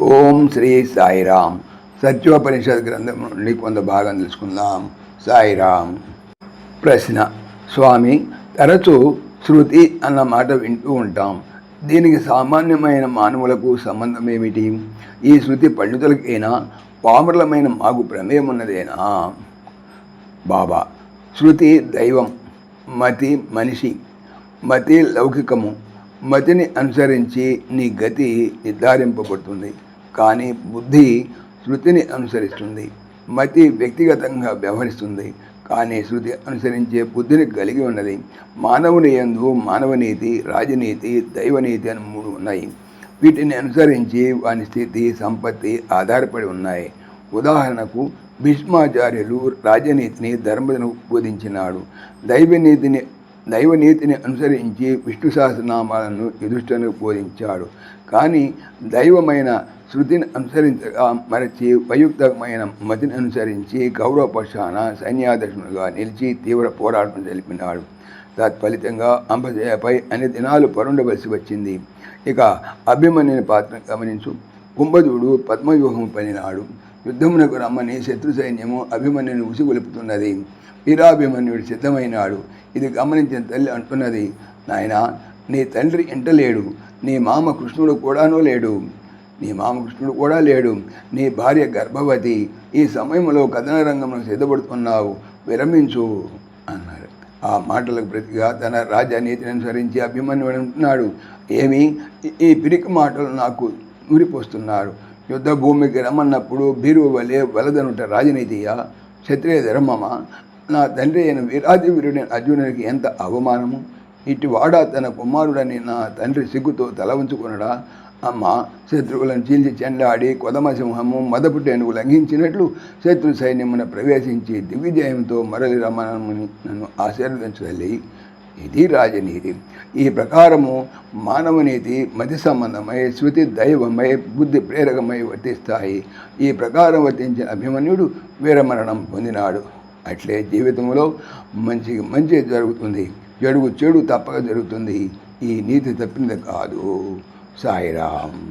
ఓం శ్రీ సాయిరామ్. సత్యోపనిషత్ గ్రంథం నుండి కొంత భాగం తెలుసుకుందాం. సాయిరామ్. ప్రశ్న: స్వామి, తరచూ శృతి అన్న మాట వింటూ ఉంటాం. దీనికి సామాన్యమైన మానవులకు సంబంధం ఏమిటి? ఈ శృతి పండితులకైనా పామరులమైన మాకు ప్రమేయం ఉన్నదేనా? బాబా: శృతి దైవం, మతి మనిషి. మతి లౌకికము. మతిని అనుసరించి నీ గతి నిర్ధారింపబడుతుంది. కానీ బుద్ధి శృతిని అనుసరిస్తుంది. మతి వ్యక్తిగతంగా వ్యవహరిస్తుంది. కానీ శృతి అనుసరించే బుద్ధిని కలిగి ఉన్నది. మానవుని యందు మానవనీతి, రాజనీతి, దైవనీతి అని 3 ఉన్నాయి. వీటిని అనుసరించి వాని స్థితి, సంపత్తి ఆధారపడి ఉన్నాయి. ఉదాహరణకు భీష్మాచార్యులు రాజనీతిని, ధర్మను బోధించినాడు. దైవనీతిని అనుసరించి విష్ణు సహస్రనామాలను యుధిష్ఠిరునికి బోధించాడు. కానీ దైవమైన శృతిని అనుసరించగా మరచి ఉపయుక్తమైన మతిని అనుసరించి కౌరవపక్షాన సైన్యాధ్యక్షునిగా నిలిచి తీవ్ర పోరాటం జరిపినాడు. తత్ఫలితంగా అంబజయపై అన్ని దినాలు పరుండవలసి వచ్చింది. ఇక అభిమన్యుని పాత్ర గమనించు. కుంభజుడు పద్మవ్యూహం పనినాడు. యుద్ధమునకు రమ్మని శత్రు సైన్యము అభిమన్యుని ఉసిగొలుపుతున్నది. వీరాభిమన్యుడు సిద్ధమైనాడు. ఇది గమనించిన తల్లి అంటున్నది, నాయనా, నీ తండ్రి ఇంట లేడు. నీ మామ కృష్ణుడు కూడా లేడు. నీ భార్య గర్భవతి. ఈ సమయంలో కథన రంగంలో సిద్ధపడుతున్నావు. విరమించు అన్నారు. ఆ మాటలకు ప్రతిగా తన రాజనీతిని అనుసరించి అభిమన్యుడు అంటున్నాడు, ఏమి ఈ పిరికి మాటలు నాకు నూరిపోస్తున్నారు. యుద్ధ భూమికి రమ్మన్నప్పుడు బీరువు వలె వలదనుట రాజనీతియా? క్షత్రియ ధర్మమా? నా తండ్రి అయిన వీరాది వీరుడైన అర్జునునికి ఎంత అవమానము! ఇటువాడా తన కుమారుడని నా తండ్రి సిగ్గుతో తల ఉంచుకునడా? అమ్మ, శత్రువులను చీల్చి చెండాడి కొదమసింహము మదపుటేనుగు లంఘించినట్లు శత్రు సైన్యమున ప్రవేశించి దిగ్విజయంతో మరలి రమ్మని నన్ను ఆశీర్వదించగలి. ఇది రాజనీతి. ఈ ప్రకారము మానవనీతి మతి సంబంధమై, శృతి దైవమై, బుద్ధి ప్రేరకమై వర్తిస్తాయి. ఈ ప్రకారం వర్తించిన అభిమన్యుడు వీరమరణం పొందినాడు. అట్లే జీవితంలో మంచికి మంచి జరుగుతుంది, చెడుకు చెడు తప్పక జరుగుతుంది. ఈ నీతి తప్పినది కాదు. సాయిరామ్.